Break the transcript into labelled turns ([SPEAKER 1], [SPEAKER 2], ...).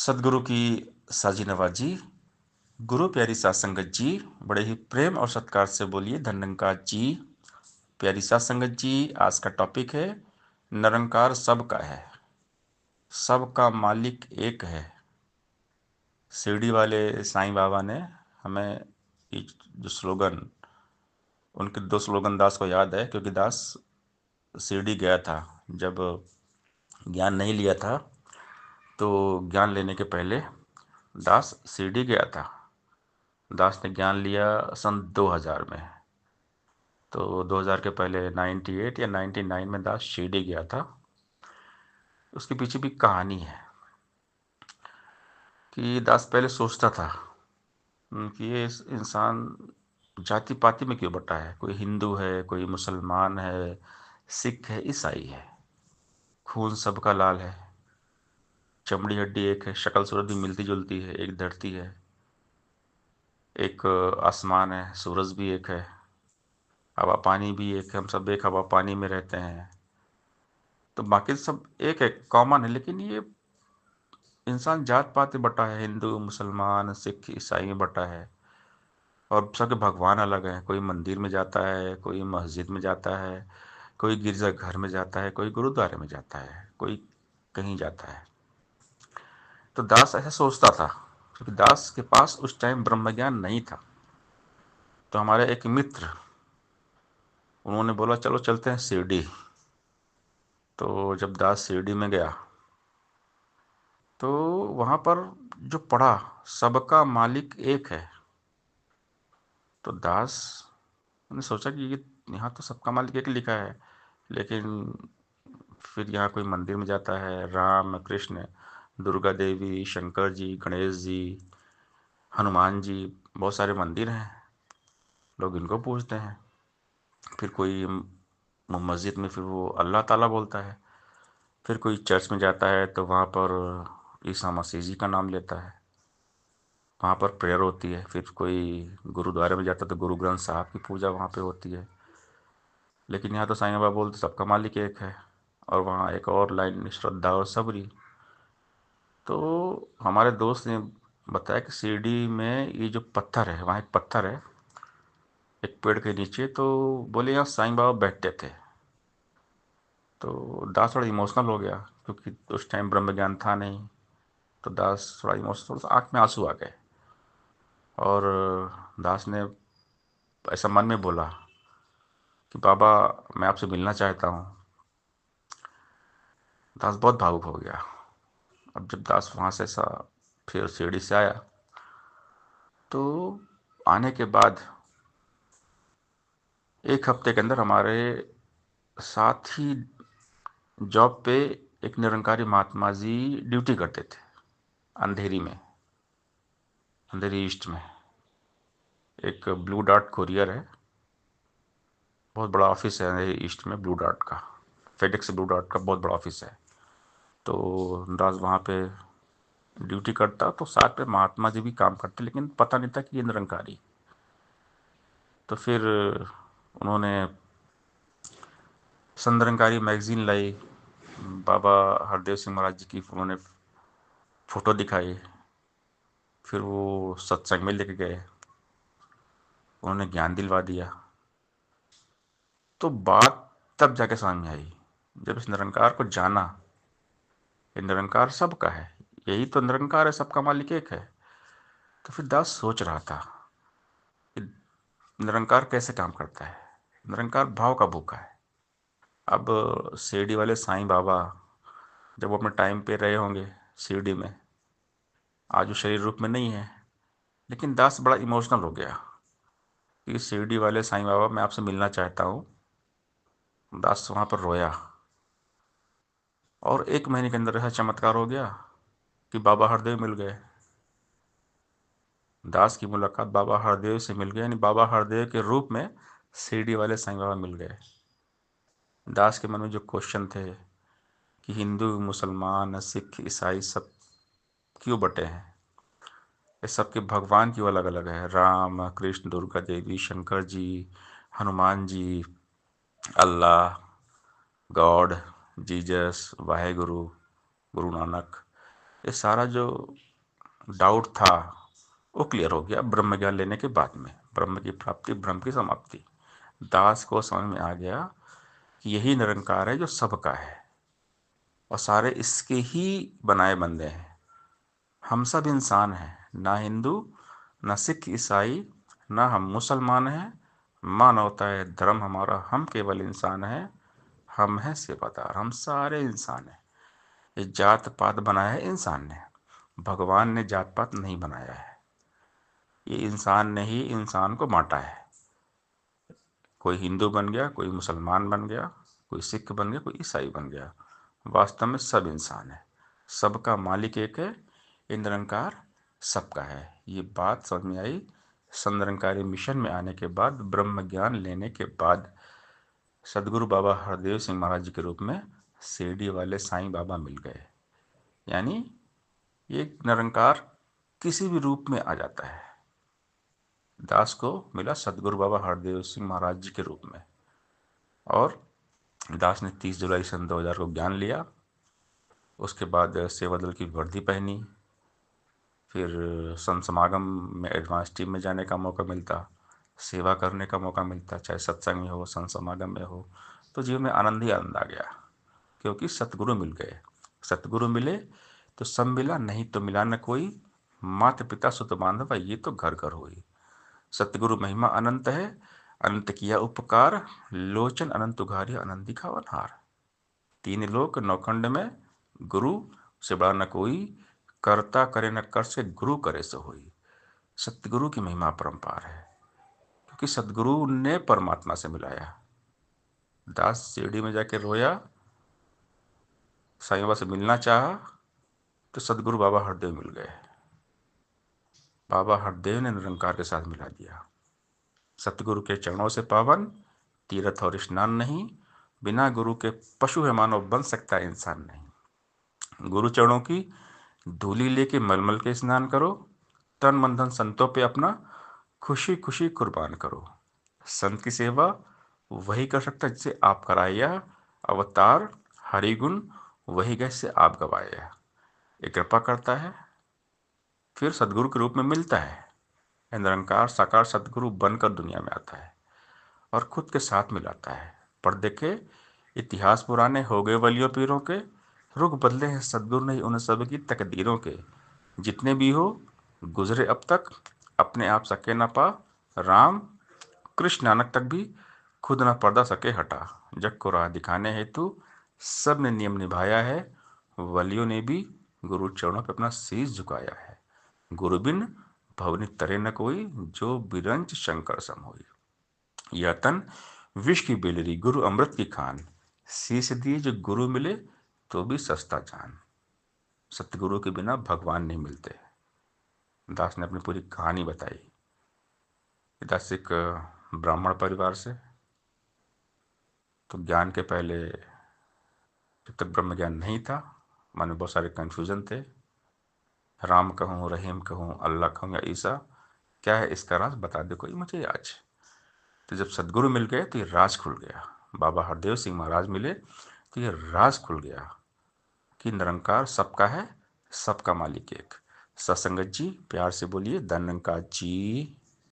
[SPEAKER 1] सदगुरु की साजी नवाजी, गुरु प्यारी सात संगत जी, बड़े ही प्रेम और सत्कार से बोलिए धन्यंकार जी। प्यारी सात संगत जी, आज का टॉपिक है निरंकार सबका है, सबका मालिक एक है। शिरडी वाले साईं बाबा ने हमें ये जो स्लोगन, उनके दो स्लोगन दास को याद है, क्योंकि दास शिरडी गया था जब ज्ञान नहीं लिया था। तो ज्ञान लेने के पहले दास शिरडी गया था। दास ने ज्ञान लिया सन 2000 में। तो 2000 के पहले 98 या 99 में दास शिरडी गया था। उसके पीछे भी कहानी है कि दास पहले सोचता था कि ये इंसान जाति पाति में क्यों बटा है। कोई हिंदू है, कोई मुसलमान है, सिख है, ईसाई है, खून सबका लाल है, चमड़ी हड्डी एक है, शक्ल सूरत भी मिलती जुलती है, एक धरती है, एक आसमान है, सूरज भी एक है, हवा पानी भी एक है, हम सब एक हवा पानी में रहते हैं। तो बाकी सब एक है, कॉमन है। लेकिन ये इंसान जात पात में बटा है, हिंदू मुसलमान सिख ईसाई में बटा है। और सबके भगवान अलग हैं। कोई मंदिर में जाता है, कोई मस्जिद में जाता है, कोई गिरजा घर में जाता है, कोई गुरुद्वारे में जाता है, कोई कहीं जाता है। तो दास ऐसा सोचता था, क्योंकि दास के पास उस टाइम ब्रह्म ज्ञान नहीं था। तो हमारे एक मित्र, उन्होंने बोला चलो चलते हैं शिरडी। तो जब दास शिरडी में गया तो वहाँ पर जो पढ़ा, सबका मालिक एक है। तो दास ने सोचा कि ये यहाँ तो सबका मालिक एक लिखा है, लेकिन फिर यहाँ कोई मंदिर में जाता है, राम कृष्ण दुर्गा देवी शंकर जी गणेश जी हनुमान जी, बहुत सारे मंदिर हैं, लोग इनको पूजते हैं। फिर कोई मस्जिद में फिर वो अल्लाह ताला बोलता है। फिर कोई चर्च में जाता है तो वहाँ पर ईसा मसीह जी का नाम लेता है, वहाँ पर प्रेयर होती है। फिर कोई गुरुद्वारे में जाता है तो गुरु ग्रंथ साहब की पूजा वहाँ पे होती है। लेकिन यहाँ तो साईं बाबा बोलते सबका मालिक एक है। और वहाँ एक और लाइन, श्रद्धा और सबरी। तो हमारे दोस्त ने बताया कि शिरडी में ये जो पत्थर है, वहाँ एक पत्थर है एक पेड़ के नीचे, तो बोले यहाँ साईं बाबा बैठते थे। तो दास थोड़ा इमोशनल हो गया, क्योंकि उस टाइम ब्रह्म ज्ञान था नहीं। तो दास थोड़ा इमोशनल, थोड़ा सा आँख में आंसू आ गए। और दास ने ऐसा मन में बोला कि बाबा मैं आपसे मिलना चाहता हूँ। दास बहुत भावुक हो गया। अब जब दास वहाँ से ऐसा फिर शिरडी से आया, तो आने के बाद एक हफ्ते के अंदर हमारे साथ ही जॉब पे एक निरंकारी महात्मा जी ड्यूटी करते थे, अंधेरी में, अंधेरी ईस्ट में। एक ब्लू डॉट कोरियर है, बहुत बड़ा ऑफिस है अंधेरी ईस्ट में ब्लू डॉट का, फेडेक्स ब्लू डॉट का बहुत बड़ा ऑफिस है। तो दास वहाँ पे ड्यूटी करता, तो साथ में महात्मा जी भी काम करते, लेकिन पता नहीं था कि ये निरंकारी। तो फिर उन्होंने संतरंकारी मैगजीन लाई, बाबा हरदेव सिंह महाराज जी की उन्होंने फ़ोटो दिखाई। फिर वो सत्संग में लेके गए, उन्होंने ज्ञान दिलवा दिया। तो बात तब जाके समझ में आई, जब इस निरंकार को जाना। ये निरंकार सबका है, यही तो निरंकार है, सबका मालिक एक है। तो फिर दास सोच रहा था कि निरंकार कैसे काम करता है। निरंकार भाव का भूखा है। अब शिरडी वाले साईं बाबा जब वो अपने टाइम पे रहे होंगे शिरडी में, आज वो शरीर रूप में नहीं है, लेकिन दास बड़ा इमोशनल हो गया कि शिरडी वाले साईं बाबा मैं आपसे मिलना चाहता हूँ। दास वहाँ पर रोया। और 1 महीने के अंदर ऐसा चमत्कार हो गया कि बाबा हरदेव मिल गए। दास की मुलाकात बाबा हरदेव से मिल गई, यानी बाबा हरदेव के रूप में शिरडी वाले साईं बाबा मिल गए। दास के मन में जो क्वेश्चन थे कि हिंदू मुसलमान सिख ईसाई सब क्यों बटे हैं, ये सबके भगवान क्यों अलग अलग है, राम कृष्ण दुर्गा देवी शंकर जी हनुमान जी अल्लाह गॉड जीसस वाहेगुरु गुरु नानक, ये सारा जो डाउट था वो क्लियर हो गया ब्रह्म ज्ञान लेने के बाद में। ब्रह्म की प्राप्ति, ब्रह्म की समाप्ति। दास को समझ में आ गया कि यही निरंकार है जो सबका है और सारे इसके ही बनाए बंदे हैं। हम सब इंसान हैं, ना हिंदू, ना सिख, ईसाई, ना हम मुसलमान हैं। मानवता है धर्म हमारा, हम केवल इंसान हैं। हम हैं सेवादार, हम सारे इंसान हैं। ये जात पात बनाया है इंसान ने, भगवान ने जात पात नहीं बनाया है। ये इंसान ने ही इंसान को बांटा है। कोई हिंदू बन गया, कोई मुसलमान बन गया, कोई सिख बन गया, कोई ईसाई बन गया। वास्तव में सब इंसान है, सबका मालिक एक है। ये निरंकार सबका है। ये बात समझ में आई संनिरंकारी मिशन में आने के बाद, ब्रह्म ज्ञान लेने के बाद। सदगुरु बाबा हरदेव सिंह महाराज जी के रूप में शिरडी वाले साईं बाबा मिल गए। यानी ये निरंकार किसी भी रूप में आ जाता है। दास को मिला सदगुरु बाबा हरदेव सिंह महाराज जी के रूप में, और दास ने 30 जुलाई सन 2000 को ज्ञान लिया। उसके बाद सेवा दल की वर्दी पहनी, फिर संत समागम में एडवांस टीम में जाने का मौका मिलता, सेवा करने का मौका मिलता, चाहे सत्संग में हो, संत समागम में हो। तो जीवन में आनंद ही आनंद आ गया, क्योंकि सतगुरु मिल गए। सतगुरु मिले तो सब मिला, नहीं तो मिला न कोई। माता पिता सुत बांधवा, ये तो घर घर हुई। सतगुरु महिमा अनंत है, अनंत किया उपकार। लोचन अनंत उघारी, आनंद दिखावन हार। तीन लोक नौखंड में गुरु से बड़ा न कोई। करता करे न कर से, गुरु करे सो होई। सतगुरु की महिमा परंपार है, क्योंकि सतगुरु ने परमात्मा से मिलाया। दास शिरडी में जाके रोया, साईं बाबा से मिलना चाहा, तो सदगुरु बाबा हरदेव मिल गए। बाबा हरदेव ने निरंकार के साथ मिला दिया। सतगुरु के चरणों से पावन, तीर्थ और स्नान नहीं। बिना गुरु के पशु है मानव, बन सकता है इंसान नहीं। गुरु चरणों की धूली लेके मलमल के स्नान करो। तन मन धन संतों पे अपना खुशी खुशी कुर्बान करो। संत की सेवा वही कर सकता है जिसे आप कराया। अवतार हरिगुण वही गए से आप गवाया। ये कृपा करता है, फिर सदगुरु के रूप में मिलता है। निरंकार साकार सदगुरु बनकर दुनिया में आता है और खुद के साथ मिलाता है। पर देखे इतिहास पुराने, हो गए वलियों पीरों के। रुख बदले हैं सदगुरु ने उन सब की तकदीरों के। जितने भी हो गुजरे अब तक, अपने आप सके न पा। राम कृष्ण नानक तक भी खुद न पर्दा सके हटा। जग को राह दिखाने हेतु सब ने नियम निभाया है। वलियों ने भी गुरु चरणों पर अपना शीश झुकाया है। गुरु बिन भवनि तरे न कोई, जो बिरंच शंकर सम होई। यह तन विष की बेलरी, गुरु अमृत की खान। शीश दिए जो गुरु मिले, तो भी सस्ता जान। सतगुरु के बिना भगवान नहीं मिलते। दास ने अपनी पूरी कहानी बताई। दास एक ब्राह्मण परिवार से, तो ज्ञान के पहले जब तक ब्रह्म ज्ञान नहीं था, मन में बहुत सारे कन्फ्यूजन थे। राम कहूँ, रहीम कहूँ, अल्लाह कहूँ या ईसा, क्या है इसका राज, बता दे कोई मुझे आज। तो जब सदगुरु मिल गए तो ये राज खुल गया। बाबा हरदेव सिंह महाराज मिले तो ये राज खुल गया कि निरंकार सबका है, सबका मालिक एक। सत्संगत जी प्यार से बोलिए धन्यंकार जी।